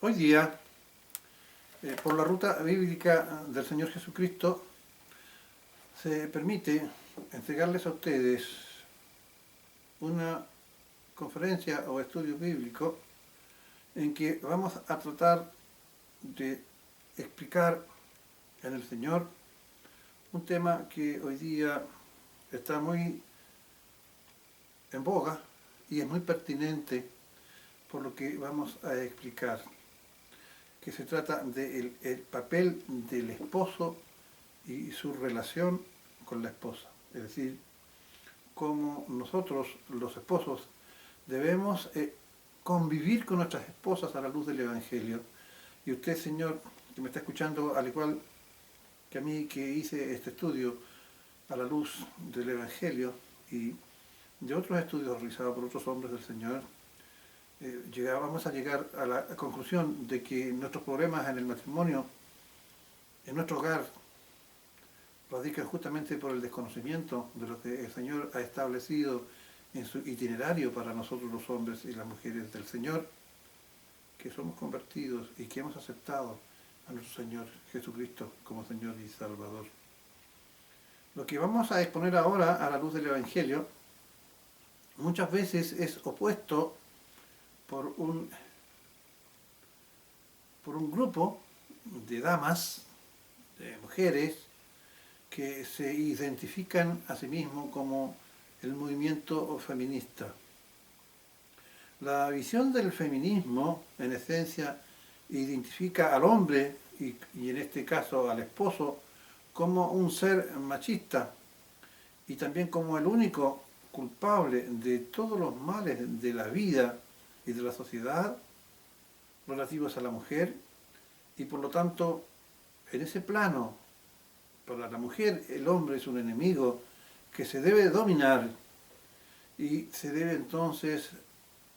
Hoy día, por la ruta bíblica del Señor Jesucristo, se permite entregarles a ustedes una conferencia o estudio bíblico en que vamos a tratar de explicar en el Señor un tema que hoy día está muy en boga y es muy pertinente por lo que vamos a explicar, que se trata del papel del esposo y su relación con la esposa. Es decir, cómo nosotros, los esposos, debemos convivir con nuestras esposas a la luz del Evangelio. Y usted, Señor, que me está escuchando, al igual que a mí que hice este estudio a la luz del Evangelio y de otros estudios realizados por otros hombres del Señor, vamos a llegar a la conclusión de que nuestros problemas en el matrimonio, en nuestro hogar, radican justamente por el desconocimiento de lo que el Señor ha establecido en su itinerario para nosotros los hombres y las mujeres del Señor, que somos convertidos y que hemos aceptado a nuestro Señor Jesucristo como Señor y Salvador. Lo que vamos a exponer ahora a la luz del Evangelio muchas veces es opuesto por un grupo de damas, de mujeres, que se identifican a sí mismos como el movimiento feminista. La visión del feminismo, en esencia, identifica al hombre, y en este caso al esposo, como un ser machista y también como el único culpable de todos los males de la vida y de la sociedad relativos a la mujer, y por lo tanto, en ese plano, para la mujer el hombre es un enemigo que se debe dominar y se debe entonces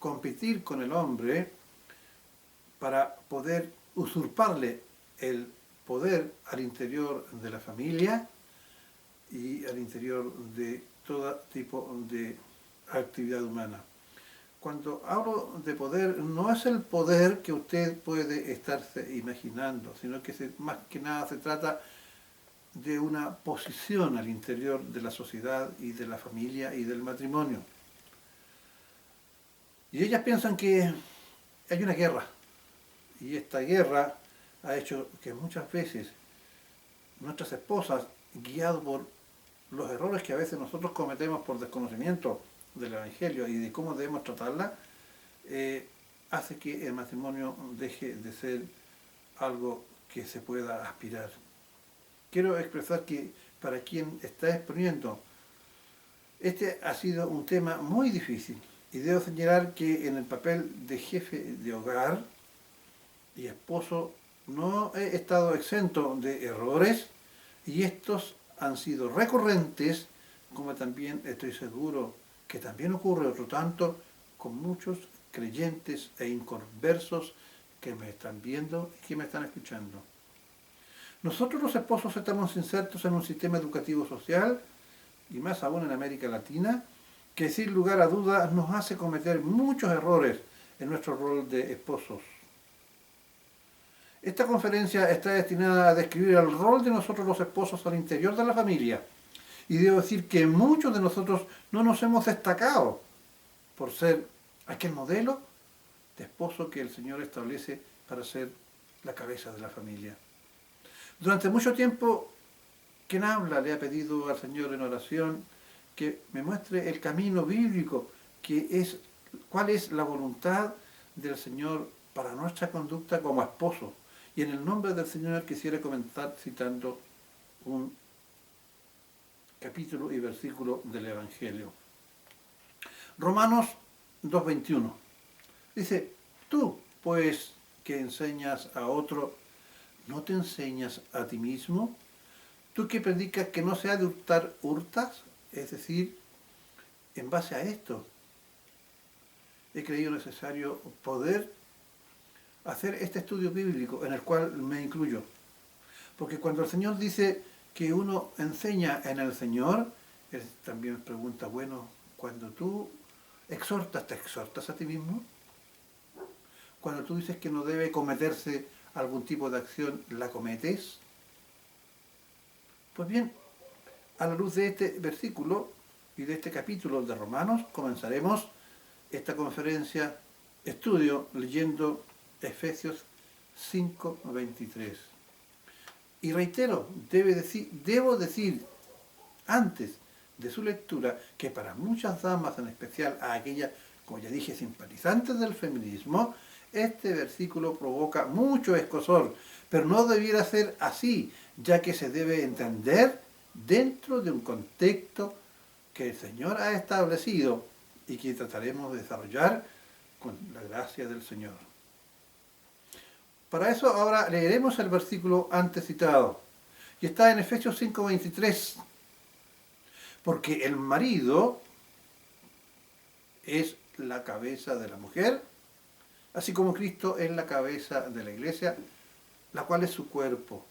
competir con el hombre para poder usurparle el poder al interior de la familia y al interior de todo tipo de actividad humana. Cuando hablo de poder, no es el poder que usted puede estarse imaginando, sino que más que nada se trata de una posición al interior de la sociedad y de la familia y del matrimonio. Y ellas piensan que hay una guerra, y esta guerra ha hecho que muchas veces nuestras esposas, guiadas por los errores que a veces nosotros cometemos por desconocimiento del Evangelio y de cómo debemos tratarla, hace que el matrimonio deje de ser algo que se pueda aspirar. Quiero expresar que para quien está exponiendo, este ha sido un tema muy difícil y debo señalar que en el papel de jefe de hogar y esposo no he estado exento de errores y estos han sido recurrentes, como también estoy seguro que también ocurre otro tanto con muchos creyentes e inconversos que me están viendo y que me están escuchando. Nosotros los esposos estamos insertos en un sistema educativo social, y más aún en América Latina, que sin lugar a dudas nos hace cometer muchos errores en nuestro rol de esposos. Esta conferencia está destinada a describir el rol de nosotros los esposos al interior de la familia. Y debo decir que muchos de nosotros no nos hemos destacado por ser aquel modelo de esposo que el Señor establece para ser la cabeza de la familia. Durante mucho tiempo, quien habla le ha pedido al Señor en oración que me muestre el camino bíblico, cuál es la voluntad del Señor para nuestra conducta como esposo. Y en el nombre del Señor quisiera comenzar citando un capítulo y versículo del Evangelio. Romanos 2:21. Dice, tú, pues, que enseñas a otro, ¿no te enseñas a ti mismo? Tú que predicas que no se ha de hurtar, ¿hurtas? Es decir, en base a esto, he creído necesario poder hacer este estudio bíblico en el cual me incluyo. Porque cuando el Señor dice que uno enseña en el Señor, Él también pregunta, bueno, cuando tú exhortas, ¿te exhortas a ti mismo? cuando tú dices que no debe cometerse algún tipo de acción, la cometes? Pues bien, a la luz de este versículo y de este capítulo de Romanos, comenzaremos esta conferencia, estudio, leyendo Efesios 5:23. Y reitero, debo decir antes de su lectura que para muchas damas, en especial a aquellas, como ya dije, simpatizantes del feminismo, este versículo provoca mucho escozor, pero no debiera ser así, ya que se debe entender dentro de un contexto que el Señor ha establecido y que trataremos de desarrollar con la gracia del Señor. Para eso ahora leeremos el versículo antes citado, y está en Efesios 5:23, porque el marido es la cabeza de la mujer, así como Cristo es la cabeza de la iglesia, la cual es su cuerpo,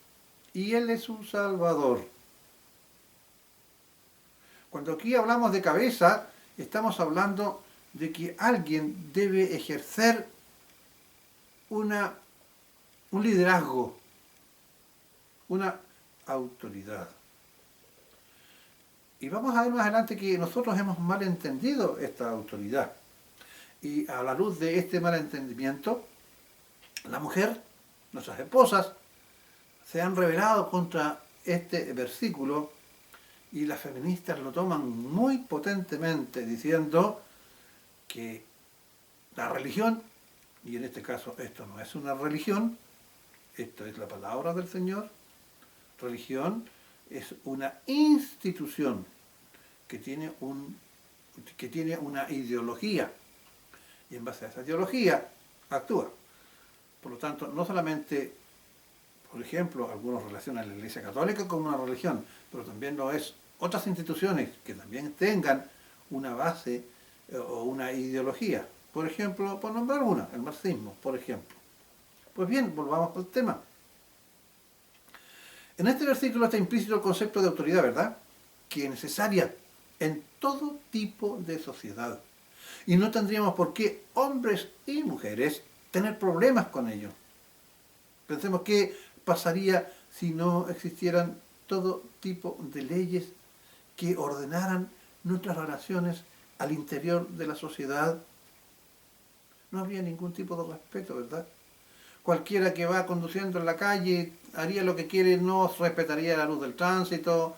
y Él es su Salvador. Cuando aquí hablamos de cabeza, estamos hablando de que alguien debe ejercer un liderazgo, una autoridad. Y vamos a ver más adelante que nosotros hemos malentendido esta autoridad. Y a la luz de este malentendimiento, la mujer, nuestras esposas, se han rebelado contra este versículo y las feministas lo toman muy potentemente diciendo que la religión, y en este caso esto no es una religión, esto es la palabra del Señor, religión es una institución que tiene una ideología y en base a esa ideología actúa. Por lo tanto, no solamente, por ejemplo, algunos relacionan la Iglesia Católica con una religión, pero también lo es otras instituciones que también tengan una base o una ideología. Por ejemplo, por nombrar una, el marxismo, por ejemplo. Pues bien, volvamos al tema. En este versículo está implícito el concepto de autoridad, ¿verdad? Que es necesaria en todo tipo de sociedad. Y no tendríamos por qué hombres y mujeres tener problemas con ello. Pensemos qué pasaría si no existieran todo tipo de leyes que ordenaran nuestras relaciones al interior de la sociedad. No habría ningún tipo de respeto, ¿verdad? Cualquiera que va conduciendo en la calle haría lo que quiere, no respetaría la luz del tránsito,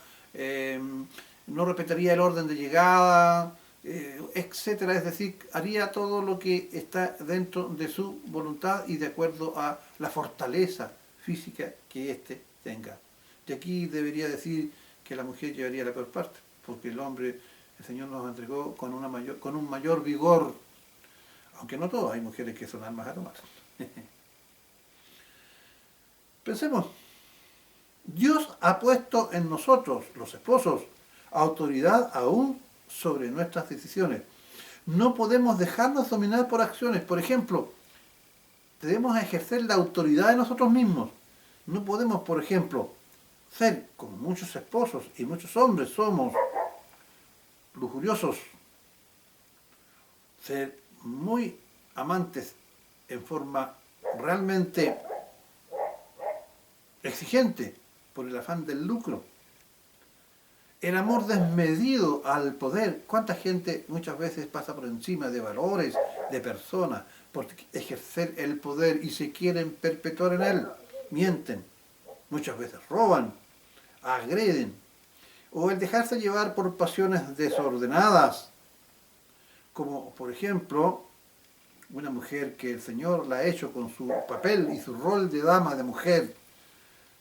no respetaría el orden de llegada, etcétera. Es decir, haría todo lo que está dentro de su voluntad y de acuerdo a la fortaleza física que éste tenga. Y aquí debería decir que la mujer llevaría la peor parte, porque el hombre, el Señor nos entregó con un mayor vigor, aunque no todos, hay mujeres que son almas a tomar. Pensemos, Dios ha puesto en nosotros, los esposos, autoridad aún sobre nuestras decisiones. No podemos dejarnos dominar por acciones. Por ejemplo, debemos ejercer la autoridad de nosotros mismos. No podemos, por ejemplo, ser, como muchos esposos y muchos hombres somos, lujuriosos, ser muy amantes en forma realmente exigente por el afán del lucro. El amor desmedido al poder. ¿Cuánta gente muchas veces pasa por encima de valores, de personas, por ejercer el poder y se quieren perpetuar en él? Mienten, muchas veces roban, agreden. O el dejarse llevar por pasiones desordenadas, como por ejemplo una mujer que el Señor la ha hecho con su papel y su rol de dama, de mujer,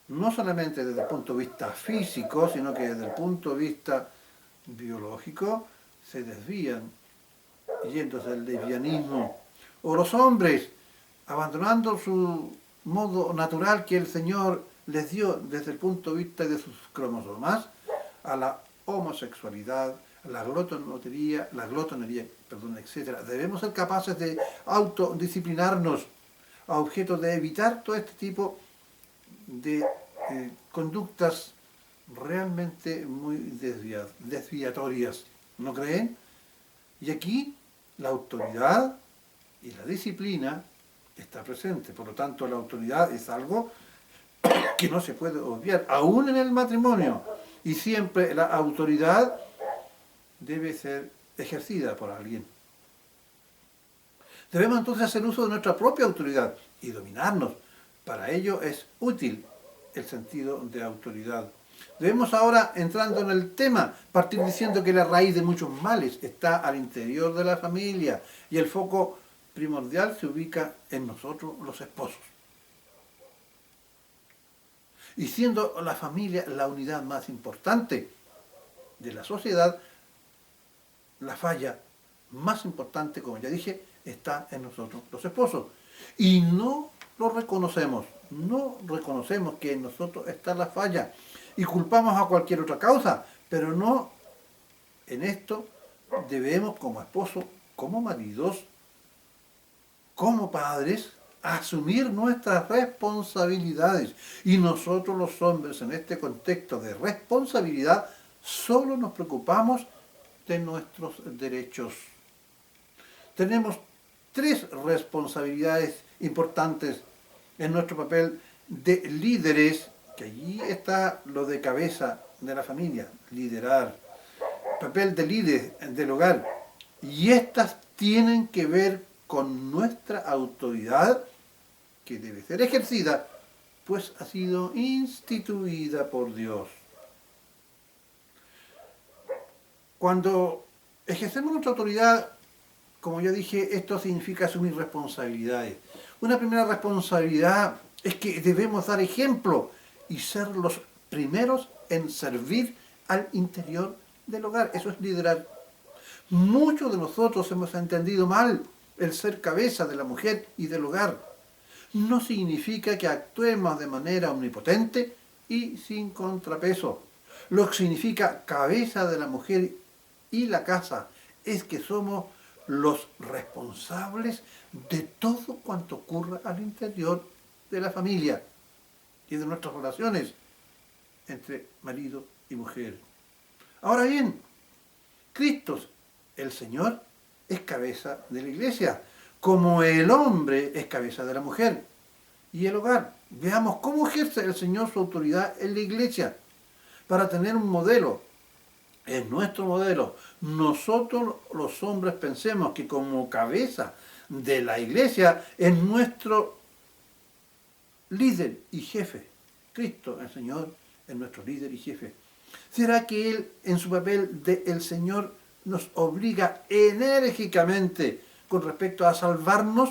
no solamente desde el punto de vista físico, sino que desde el punto de vista biológico, se desvían yéndose al lesbianismo. O los hombres, abandonando su modo natural que el Señor les dio desde el punto de vista de sus cromosomas, a la homosexualidad, la glotonería, etc. Debemos ser capaces de autodisciplinarnos a objeto de evitar todo este tipo de conductas realmente muy desviatorias, ¿no creen? Y aquí la autoridad y la disciplina está presente. Por lo tanto, la autoridad es algo que no se puede obviar, aún en el matrimonio. Y siempre la autoridad debe ser ejercida por alguien. Debemos entonces hacer uso de nuestra propia autoridad y dominarnos. Para ello es útil el sentido de autoridad. Debemos ahora, entrando en el tema, partir diciendo que la raíz de muchos males está al interior de la familia y el foco primordial se ubica en nosotros, los esposos. Y siendo la familia la unidad más importante de la sociedad, la falla más importante, como ya dije, está en nosotros, los esposos. Y no lo reconocemos, no reconocemos que en nosotros está la falla y culpamos a cualquier otra causa, pero no en esto debemos como esposos, como maridos, como padres, asumir nuestras responsabilidades. Y nosotros los hombres en este contexto de responsabilidad solo nos preocupamos de nuestros derechos. Tenemos 3 responsabilidades importantes en nuestro papel de líderes, que allí está lo de cabeza de la familia, liderar, papel de líder del hogar, y estas tienen que ver con nuestra autoridad, que debe ser ejercida, pues ha sido instituida por Dios. Cuando ejercemos nuestra autoridad, como ya dije, esto significa asumir responsabilidades. Una primera responsabilidad es que debemos dar ejemplo y ser los primeros en servir al interior del hogar. Eso es liderar. Muchos de nosotros hemos entendido mal el ser cabeza de la mujer y del hogar. No significa que actuemos de manera omnipotente y sin contrapeso. Lo que significa cabeza de la mujer y la casa es que somos los responsables de todo cuanto ocurra al interior de la familia y de nuestras relaciones entre marido y mujer. Ahora bien, Cristo, el Señor, es cabeza de la iglesia, como el hombre es cabeza de la mujer y el hogar. Veamos cómo ejerce el Señor su autoridad en la iglesia para tener un modelo. Es nuestro modelo. Nosotros los hombres pensemos que como cabeza de la iglesia es nuestro líder y jefe. Cristo, el Señor, es nuestro líder y jefe. ¿Será que Él, en su papel de el Señor, nos obliga enérgicamente con respecto a salvarnos?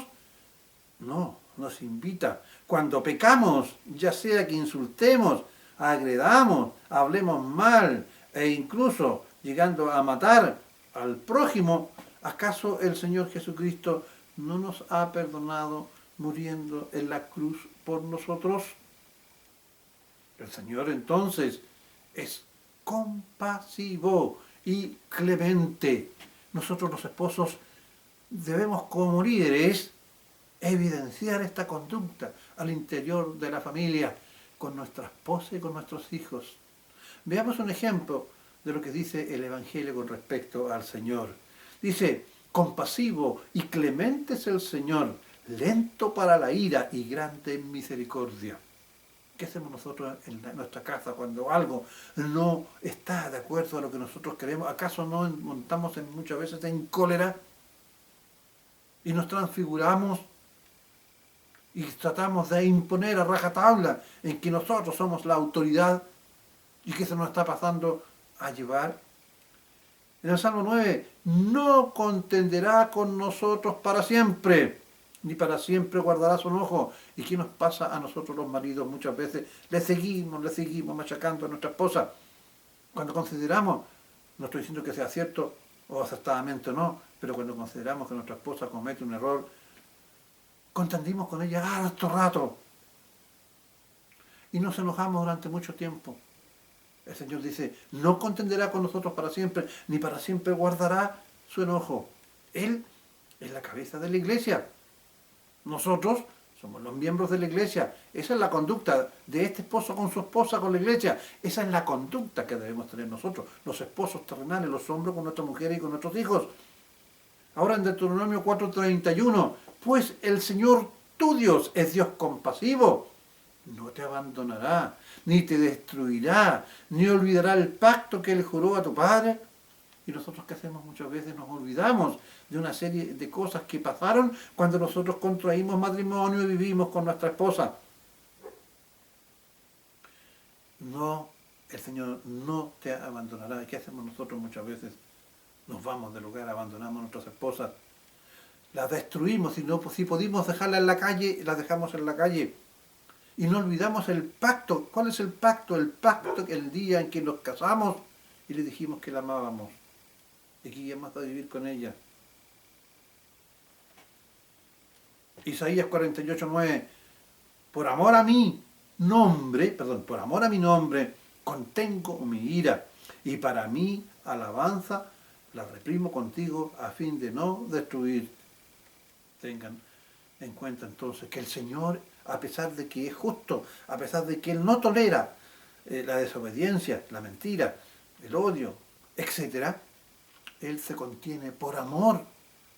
No, nos invita. Cuando pecamos, ya sea que insultemos, agredamos, hablemos mal e incluso llegando a matar al prójimo, ¿acaso el Señor Jesucristo no nos ha perdonado muriendo en la cruz por nosotros? El Señor entonces es compasivo y clemente. Nosotros los esposos debemos como líderes evidenciar esta conducta al interior de la familia, con nuestra esposa y con nuestros hijos. Veamos un ejemplo de lo que dice el Evangelio con respecto al Señor. Dice, compasivo y clemente es el Señor, lento para la ira y grande en misericordia. ¿Qué hacemos nosotros en nuestra casa cuando algo no está de acuerdo a lo que nosotros queremos? ¿Acaso no montamos muchas veces en cólera y nos transfiguramos y tratamos de imponer a rajatabla en que nosotros somos la autoridad y que se nos está pasando a llevar? En el Salmo 9, no contenderá con nosotros para siempre, ni para siempre guardará su enojo. ¿Y qué nos pasa a nosotros los maridos? Muchas veces le seguimos machacando a nuestra esposa. Cuando consideramos, no estoy diciendo que sea cierto o acertadamente no, pero cuando consideramos que nuestra esposa comete un error, contendimos con ella harto rato y nos enojamos durante mucho tiempo. El Señor dice, no contenderá con nosotros para siempre, ni para siempre guardará su enojo. Él es la cabeza de la iglesia. Nosotros somos los miembros de la iglesia. Esa es la conducta de este esposo con su esposa, con la iglesia. Esa es la conducta que debemos tener nosotros, los esposos terrenales, los hombres con nuestras mujeres y con nuestros hijos. Ahora en Deuteronomio 4:31, pues el Señor Tu Dios es Dios compasivo. No te abandonará, ni te destruirá, ni olvidará el pacto que Él juró a tu padre. Y nosotros, ¿qué hacemos? Muchas veces nos olvidamos de una serie de cosas que pasaron cuando nosotros contraímos matrimonio y vivimos con nuestra esposa. No, el Señor no te abandonará. ¿Y qué hacemos nosotros muchas veces? Nos vamos del lugar, abandonamos a nuestras esposas, las destruimos, si pudimos dejarlas en la calle, las dejamos en la calle. Y no olvidamos el pacto. ¿Cuál es el pacto? El pacto el día en que nos casamos y le dijimos que la amábamos y que íbamos a vivir con ella. Isaías 48:9. Por amor a mi nombre, contengo mi ira, y para mi alabanza la reprimo contigo a fin de no destruir. Tengan en cuenta entonces que el Señor, a pesar de que es justo, a pesar de que Él no tolera la desobediencia, la mentira, el odio, etc., Él se contiene por amor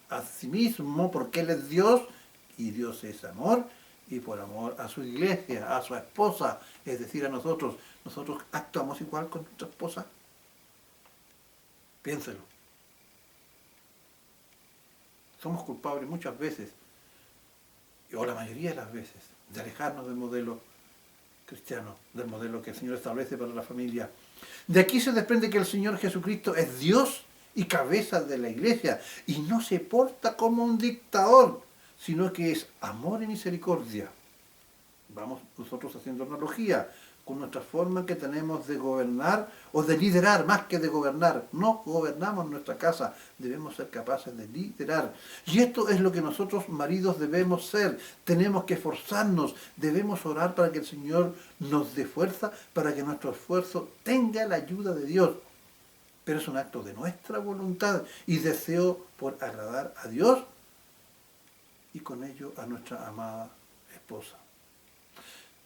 a sí mismo, porque Él es Dios y Dios es amor, y por amor a su iglesia, a su esposa, es decir, a nosotros. ¿Nosotros actuamos igual con nuestra esposa? Piénselo. Somos culpables muchas veces, o la mayoría de las veces, de alejarnos del modelo cristiano, del modelo que el Señor establece para la familia. De aquí se desprende que el Señor Jesucristo es Dios y cabeza de la iglesia, y no se porta como un dictador, sino que es amor y misericordia. Vamos nosotros haciendo analogía con nuestra forma que tenemos de gobernar o de liderar, más que de gobernar. No gobernamos nuestra casa, debemos ser capaces de liderar. Y esto es lo que nosotros maridos debemos ser. Tenemos que esforzarnos, debemos orar para que el Señor nos dé fuerza, para que nuestro esfuerzo tenga la ayuda de Dios. Pero es un acto de nuestra voluntad y deseo por agradar a Dios y con ello a nuestra amada esposa.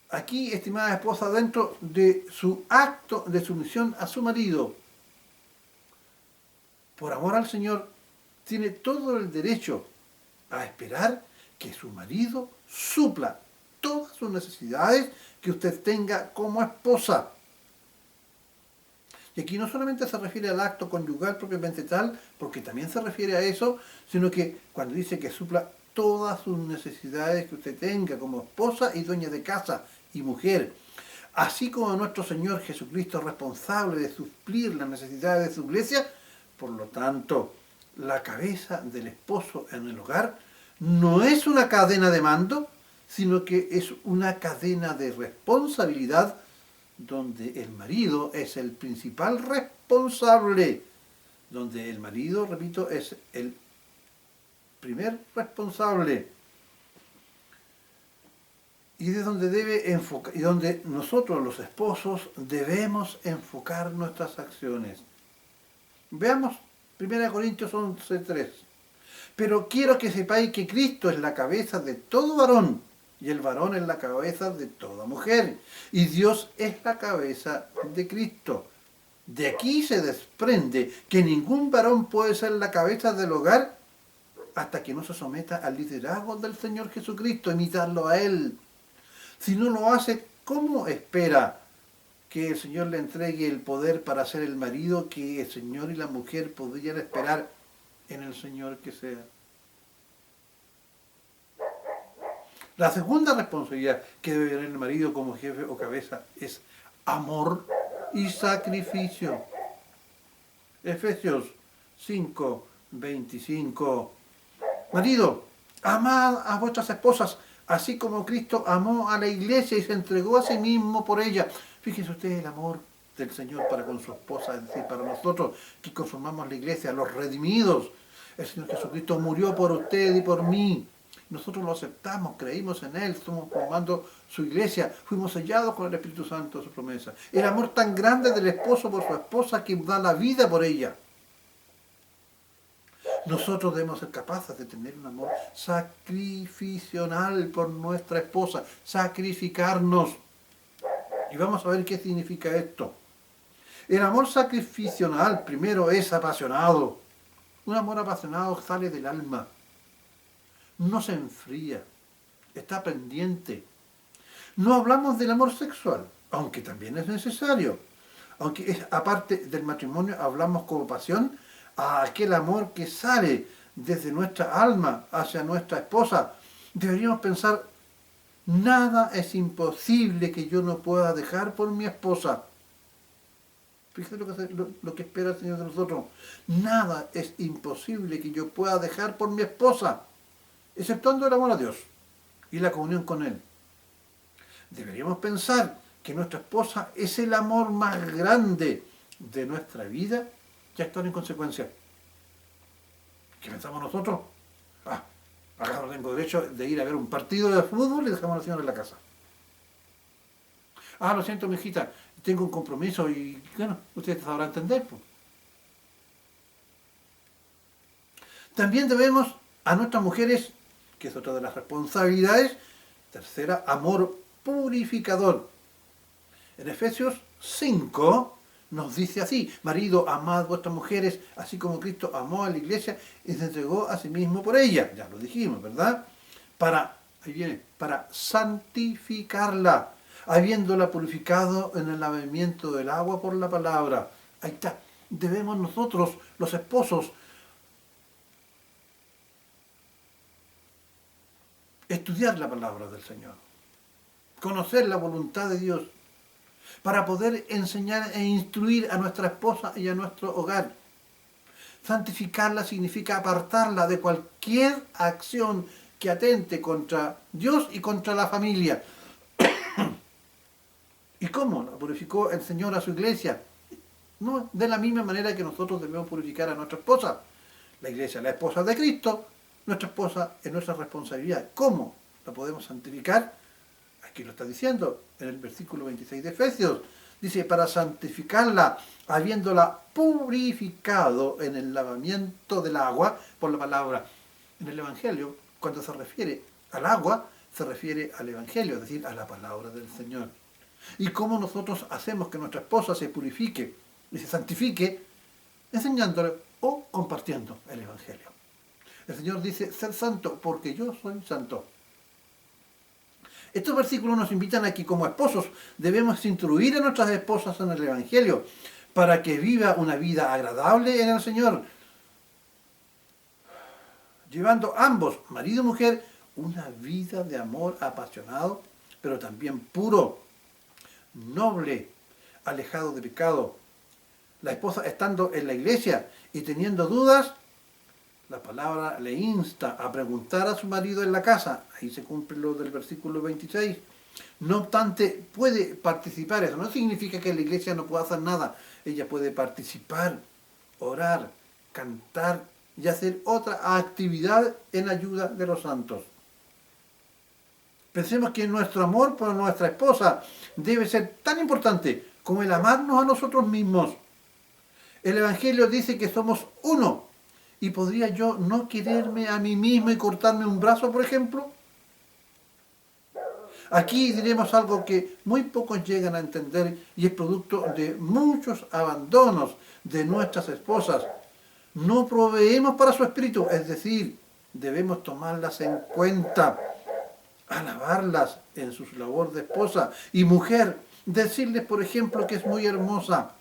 Aquí, estimada esposa, dentro de su acto de sumisión a su marido, por amor al Señor, tiene todo el derecho a esperar que su marido supla todas sus necesidades que usted tenga como esposa. Y aquí no solamente se refiere al acto conyugal propiamente tal, porque también se refiere a eso, sino que cuando dice que supla todas sus necesidades que usted tenga como esposa y dueña de casa y mujer, así como nuestro Señor Jesucristo es responsable de suplir las necesidades de su iglesia. Por lo tanto, la cabeza del esposo en el hogar no es una cadena de mando, sino que es una cadena de responsabilidad donde el marido es el principal responsable, donde el marido, repito, es el primer responsable, y de donde debe enfocar, y donde nosotros los esposos debemos enfocar nuestras acciones. Veamos 1 Corintios 11:3. Pero quiero que sepáis que Cristo es la cabeza de todo varón, y el varón es la cabeza de toda mujer, y Dios es la cabeza de Cristo. De aquí se desprende que ningún varón puede ser la cabeza del hogar hasta que no se someta al liderazgo del Señor Jesucristo, imitarlo a Él. Si no lo hace, ¿cómo espera que el Señor le entregue el poder para ser el marido que el Señor y la mujer podrían esperar en el Señor que sea? La segunda responsabilidad que debe tener el marido como jefe o cabeza es amor y sacrificio. Efesios 5:25. Marido, amad a vuestras esposas, así como Cristo amó a la iglesia y se entregó a sí mismo por ella. Fíjense ustedes el amor del Señor para con su esposa, es decir, para nosotros que conformamos la iglesia, los redimidos. El Señor Jesucristo murió por usted y por mí. Nosotros lo aceptamos, creímos en Él, estamos formando su iglesia, fuimos sellados con el Espíritu Santo de su promesa. El amor tan grande del esposo por su esposa que da la vida por ella. Nosotros debemos ser capaces de tener un amor sacrificial por nuestra esposa, sacrificarnos. Y vamos a ver qué significa esto. El amor sacrificial primero es apasionado. Un amor apasionado sale del alma. No se enfría. está pendiente. No hablamos del amor sexual, aunque también es necesario. Aunque es aparte del matrimonio, hablamos como pasión a aquel amor que sale desde nuestra alma hacia nuestra esposa. Deberíamos pensar, nada es imposible que yo no pueda dejar por mi esposa. Fíjate lo que espera el Señor de nosotros. Nada es imposible que yo pueda dejar por mi esposa, exceptuando el amor a Dios y la comunión con Él. Deberíamos pensar que nuestra esposa es el amor más grande de nuestra vida y actuar en consecuencia. ¿Qué pensamos nosotros? ¿Acaso no tengo derecho de ir a ver un partido de fútbol y dejamos a la señora en la casa? Lo siento, mi hijita, tengo un compromiso y, bueno, ustedes sabrán entender. Pues. También debemos a nuestras mujeres, que es otra de las responsabilidades, tercera, amor purificador. En Efesios 5 nos dice así: marido, amad vuestras mujeres, así como Cristo amó a la iglesia y se entregó a sí mismo por ella. Ya lo dijimos, ¿verdad? Para santificarla, habiéndola purificado en el lavamiento del agua por la palabra. Ahí está. Debemos nosotros, los esposos, estudiar la palabra del Señor, conocer la voluntad de Dios, para poder enseñar e instruir a nuestra esposa y a nuestro hogar. Santificarla significa apartarla de cualquier acción que atente contra Dios y contra la familia. ¿Y cómo la purificó el Señor a su iglesia? No, de la misma manera que nosotros debemos purificar a nuestra esposa. La iglesia es la esposa de Cristo, nuestra esposa es nuestra responsabilidad. ¿Cómo la podemos santificar? Aquí lo está diciendo en el versículo 26 de Efesios. Dice, para santificarla, habiéndola purificado en el lavamiento del agua por la palabra. En el Evangelio, cuando se refiere al agua, se refiere al Evangelio, es decir, a la palabra del Señor. ¿Y cómo nosotros hacemos que nuestra esposa se purifique y se santifique? Enseñándole o compartiendo el Evangelio. El Señor dice, ser santo porque yo soy santo. Estos versículos nos invitan a que como esposos debemos instruir a nuestras esposas en el Evangelio para que viva una vida agradable en el Señor, llevando ambos, marido y mujer, una vida de amor apasionado, pero también puro, noble, alejado de pecado. La esposa estando en la iglesia y teniendo dudas, la palabra le insta a preguntar a su marido en la casa. Ahí se cumple lo del versículo 26. No obstante, puede participar. Eso no significa que la iglesia no pueda hacer nada. Ella puede participar, orar, cantar y hacer otra actividad en ayuda de los santos. Pensemos que nuestro amor por nuestra esposa debe ser tan importante como el amarnos a nosotros mismos. El Evangelio dice que somos uno. ¿Y podría yo no quererme a mí mismo y cortarme un brazo, por ejemplo? Aquí diremos algo que muy pocos llegan a entender y es producto de muchos abandonos de nuestras esposas. No proveemos para su espíritu, es decir, debemos tomarlas en cuenta, alabarlas en su labor de esposa y mujer, decirles, por ejemplo, que es muy hermosa,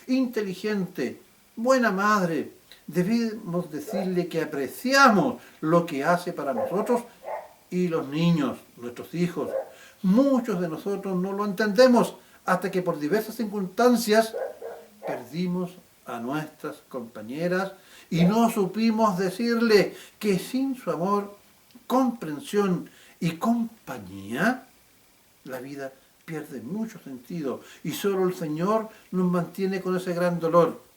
inteligente, buena madre. Debemos decirle que apreciamos lo que hace para nosotros y los niños, nuestros hijos. Muchos de nosotros no lo entendemos hasta que por diversas circunstancias perdimos a nuestras compañeras y no supimos decirle que sin su amor, comprensión y compañía, la vida pierde mucho sentido y solo el Señor nos mantiene con ese gran dolor.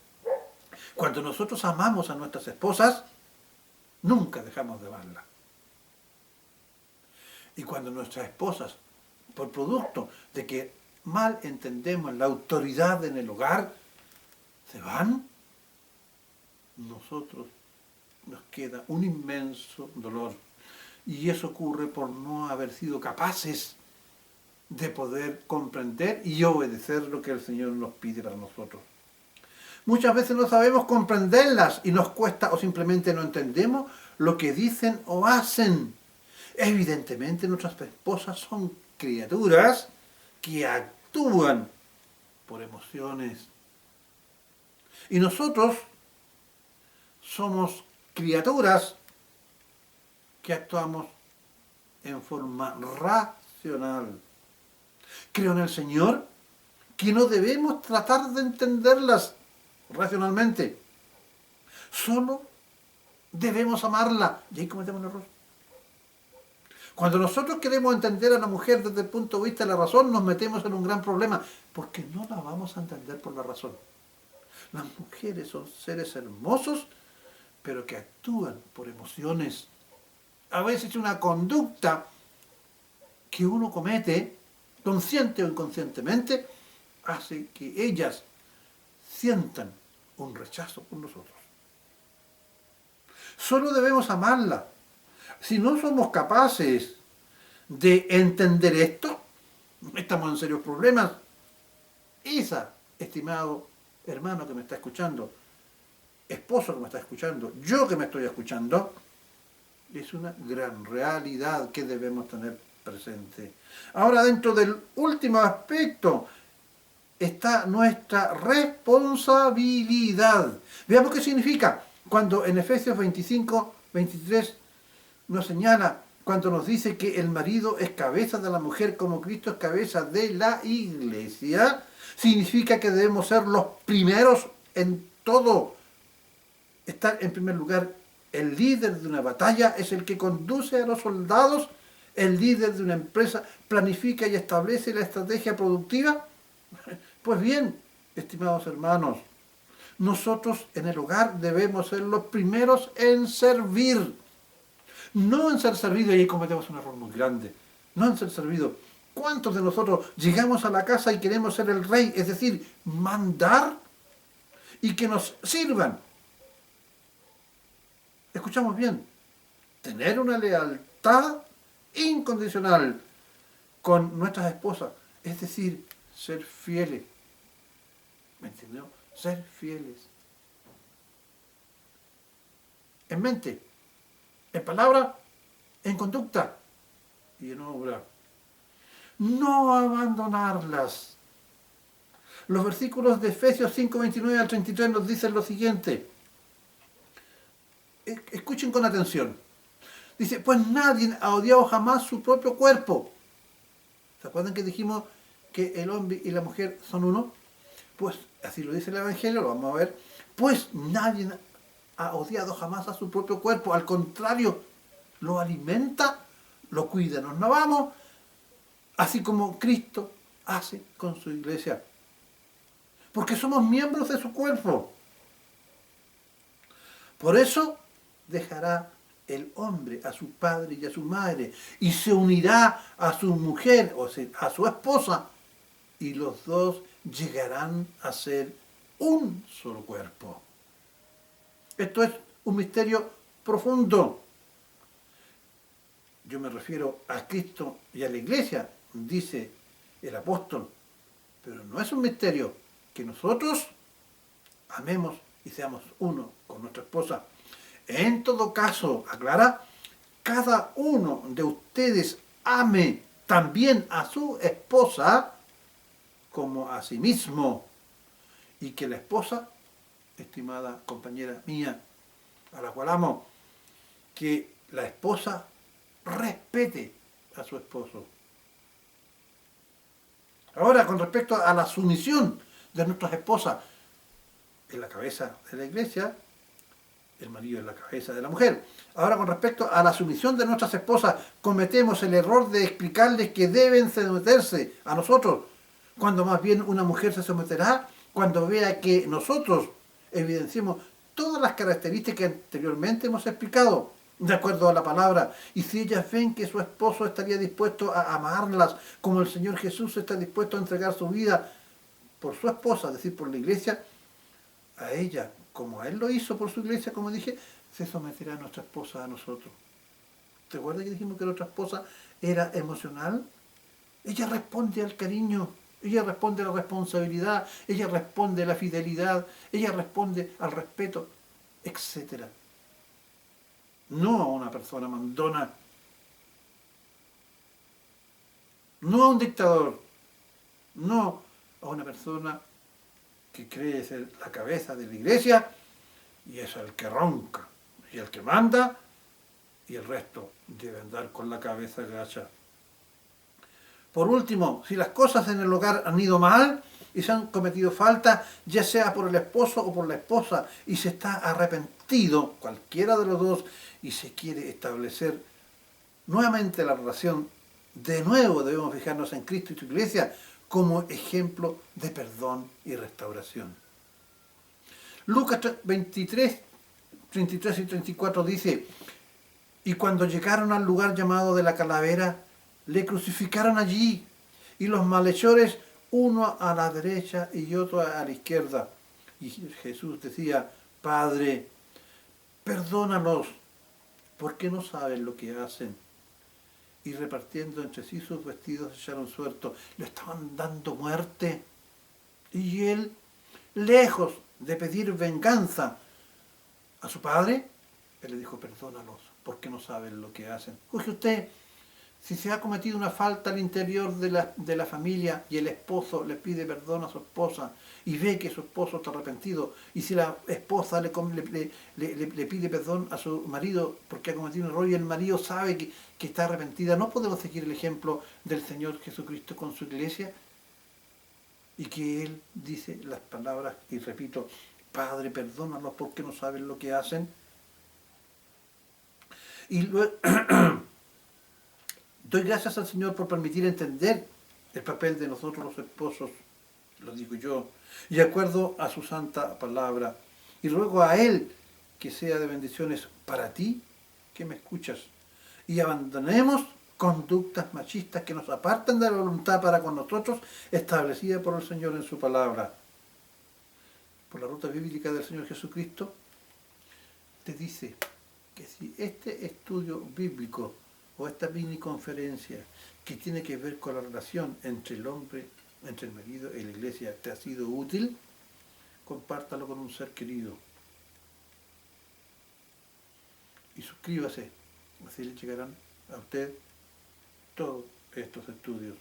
Cuando nosotros amamos a nuestras esposas, nunca dejamos de amarlas. Y cuando nuestras esposas, por producto de que mal entendemos la autoridad en el hogar, se van, nosotros nos queda un inmenso dolor. Y eso ocurre por no haber sido capaces de poder comprender y obedecer lo que el Señor nos pide para nosotros. Muchas veces no sabemos comprenderlas y nos cuesta o simplemente no entendemos lo que dicen o hacen. Evidentemente nuestras esposas son criaturas que actúan por emociones. Y nosotros somos criaturas que actuamos en forma racional. Creo en el Señor que no debemos tratar de entenderlas racionalmente. Solo debemos amarla. Y ahí cometemos un error. Cuando nosotros queremos entender a la mujer desde el punto de vista de la razón, nos metemos en un gran problema, porque no la vamos a entender por la razón. Las mujeres son seres hermosos, pero que actúan por emociones. A veces una conducta que uno comete, consciente o inconscientemente, hace que ellas sientan un rechazo por nosotros. Solo debemos amarla. Si no somos capaces de entender esto, estamos en serios problemas. Esa, estimado hermano que me está escuchando, esposo que me está escuchando, yo que me estoy escuchando, es una gran realidad que debemos tener presente. Ahora, dentro del último aspecto está nuestra responsabilidad. Veamos qué significa cuando en Efesios 25, 23 nos señala, cuando nos dice que el marido es cabeza de la mujer como Cristo es cabeza de la iglesia. Significa que debemos ser los primeros en todo. Estar en primer lugar. El líder de una batalla es el que conduce a los soldados. El líder de una empresa planifica y establece la estrategia productiva. Pues bien, estimados hermanos, nosotros en el hogar debemos ser los primeros en servir. No en ser servido, y ahí cometemos un error muy grande. No en ser servido. ¿Cuántos de nosotros llegamos a la casa y queremos ser el rey? Es decir, mandar y que nos sirvan. Escuchamos bien. Tener una lealtad incondicional con nuestras esposas. Es decir, ser fieles. ¿Me entendió? Ser fieles. En mente, en palabra, en conducta y en obra. No abandonarlas. Los versículos de Efesios 5, 29 al 33 nos dicen lo siguiente. Escuchen con atención. Dice, pues nadie ha odiado jamás su propio cuerpo. ¿Se acuerdan que dijimos que el hombre y la mujer son uno? Pues así lo dice el Evangelio, lo vamos a ver. Pues nadie ha odiado jamás a su propio cuerpo. Al contrario, lo alimenta, lo cuida. Nos vamos, así como Cristo hace con su iglesia. Porque somos miembros de su cuerpo. Por eso dejará el hombre a su padre y a su madre y se unirá a su mujer, o sea, a su esposa, y los dos llegarán a ser un solo cuerpo. Esto es un misterio profundo. Yo me refiero a Cristo y a la iglesia, dice el apóstol, pero no es un misterio que nosotros amemos y seamos uno con nuestra esposa. En todo caso, aclara, cada uno de ustedes ame también a su esposa como a sí mismo. Y que la esposa, estimada compañera mía, a la cual amo, que la esposa respete a su esposo. Ahora, con respecto a la sumisión de nuestras esposas, en la cabeza de la iglesia, el marido es la cabeza de la mujer. Ahora, con respecto a la sumisión de nuestras esposas, cometemos el error de explicarles que deben someterse a nosotros, cuando más bien una mujer se someterá cuando vea que nosotros evidenciemos todas las características que anteriormente hemos explicado, de acuerdo a la palabra. Y si ellas ven que su esposo estaría dispuesto a amarlas, como el Señor Jesús está dispuesto a entregar su vida por su esposa, es decir, por la iglesia, a ella, como a Él lo hizo por su iglesia, como dije, se someterá a nuestra esposa a nosotros. ¿Te acuerdas que dijimos que nuestra esposa era emocional? Ella responde al cariño, ella responde a la responsabilidad, ella responde a la fidelidad, ella responde al respeto, etc. No a una persona mandona. no a un dictador, no a una persona que cree ser la cabeza de la iglesia y es el que ronca y el que manda y el resto debe andar con la cabeza gacha. Por último, si las cosas en el hogar han ido mal y se han cometido faltas, ya sea por el esposo o por la esposa, y se está arrepentido, cualquiera de los dos, y se quiere establecer nuevamente la relación, de nuevo debemos fijarnos en Cristo y su iglesia como ejemplo de perdón y restauración. Lucas 23, 33 y 34 dice: y cuando llegaron al lugar llamado de la Calavera, le crucificaron allí, y los malhechores, uno a la derecha y otro a la izquierda. Y Jesús decía: Padre, perdónalos, porque no saben lo que hacen. Y repartiendo entre sí sus vestidos, echaron suerto. Le estaban dando muerte. Y él, lejos de pedir venganza a su padre, él le dijo: perdónalos, porque no saben lo que hacen. Oye usted, si se ha cometido una falta al interior de la familia y el esposo le pide perdón a su esposa y ve que su esposo está arrepentido, y si la esposa le pide perdón a su marido porque ha cometido un error y el marido sabe que está arrepentida, ¿no podemos seguir el ejemplo del Señor Jesucristo con su iglesia? Y que Él dice las palabras, y repito: Padre, perdónalos porque no saben lo que hacen. Y luego, doy gracias al Señor por permitir entender el papel de nosotros los esposos, lo digo yo, y acuerdo a su santa palabra. Y ruego a Él que sea de bendiciones para ti, que me escuchas, y abandonemos conductas machistas que nos apartan de la voluntad para con nosotros, establecida por el Señor en su palabra. Por la ruta bíblica del Señor Jesucristo, te dice que si este estudio bíblico o esta mini conferencia que tiene que ver con la relación entre el hombre, entre el marido y la iglesia, te ha sido útil, compártalo con un ser querido. Y suscríbase, así le llegarán a usted todos estos estudios.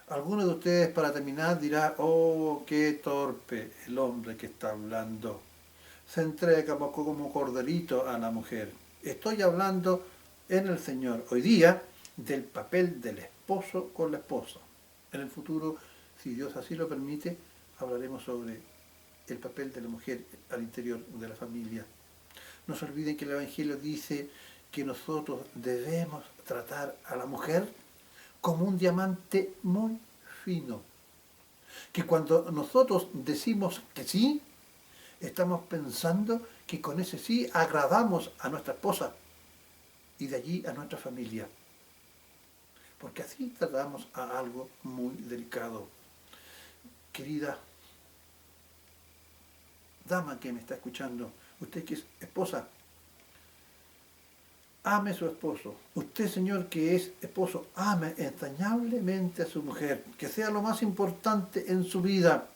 Algunos de ustedes, para terminar, dirá: oh, qué torpe el hombre que está hablando. Se entrega como corderito a la mujer. Estoy hablando en el Señor hoy día del papel del esposo con la esposa. En el futuro, si Dios así lo permite, hablaremos sobre el papel de la mujer al interior de la familia. No se olviden que el Evangelio dice que nosotros debemos tratar a la mujer como un diamante muy fino. Que cuando nosotros decimos que sí, estamos pensando que con ese sí agradamos a nuestra esposa y de allí a nuestra familia. Porque así tratamos a algo muy delicado. Querida dama que me está escuchando, usted que es esposa, ame a su esposo. Usted, señor, que es esposo, ame entrañablemente a su mujer, que sea lo más importante en su vida.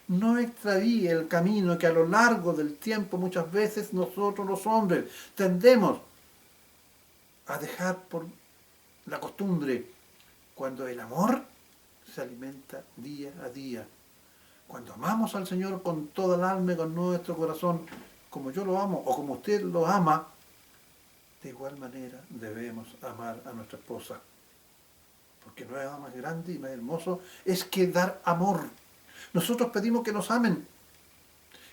No extravíe el camino que a lo largo del tiempo muchas veces nosotros los hombres tendemos a dejar por la costumbre, cuando el amor se alimenta día a día. Cuando amamos al Señor con toda el alma y con nuestro corazón, como yo lo amo o como usted lo ama, de igual manera debemos amar a nuestra esposa. Porque no hay nada más grande y más hermoso es que dar amor. Nosotros pedimos que nos amen.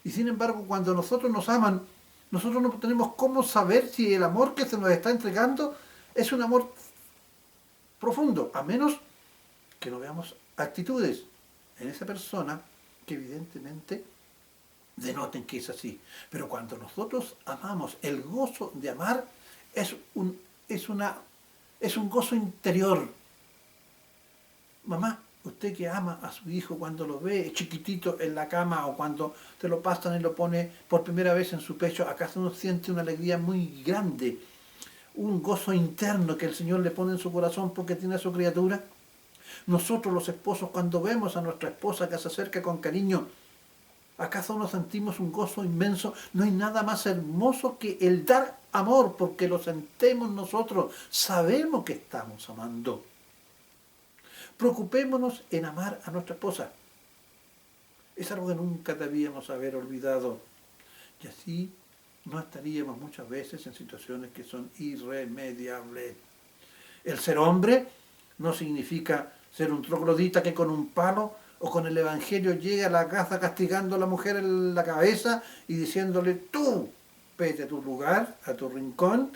Y sin embargo, cuando nosotros nos aman, nosotros no tenemos cómo saber si el amor que se nos está entregando es un amor profundo, a menos que no veamos actitudes en esa persona que evidentemente denoten que es así. Pero cuando nosotros amamos, el gozo de amar es un gozo interior. Mamá, usted que ama a su hijo cuando lo ve chiquitito en la cama o cuando te lo pasan y lo pone por primera vez en su pecho, ¿acaso no siente una alegría muy grande? Un gozo interno que el Señor le pone en su corazón porque tiene a su criatura. Nosotros los esposos, cuando vemos a nuestra esposa que se acerca con cariño, ¿acaso no sentimos un gozo inmenso? No hay nada más hermoso que el dar amor, porque lo sentimos nosotros, sabemos que estamos amando. Preocupémonos en amar a nuestra esposa. Es algo que nunca debíamos haber olvidado. Y así no estaríamos muchas veces en situaciones que son irremediables. El ser hombre no significa ser un troglodita que con un palo o con el evangelio llega a la casa castigando a la mujer en la cabeza y diciéndole: tú, vete a tu lugar, a tu rincón,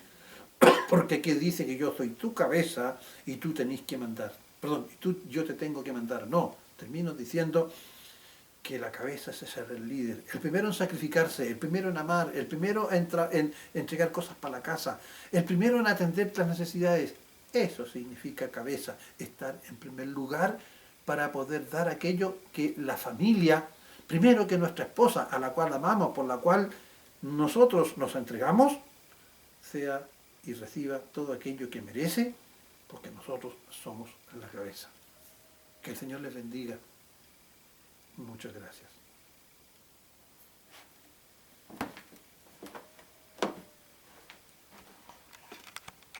porque aquí dice que yo soy tu cabeza y tú tenés que mandar. Perdón, yo te tengo que mandar. No, termino diciendo que la cabeza es ser el líder. El primero en sacrificarse, el primero en amar, el primero en entregar cosas para la casa, el primero en atender las necesidades. Eso significa cabeza, estar en primer lugar para poder dar aquello que la familia, primero que nuestra esposa, a la cual amamos, por la cual nosotros nos entregamos, sea y reciba todo aquello que merece, porque nosotros somos la cabeza. Que el Señor les bendiga. Muchas gracias.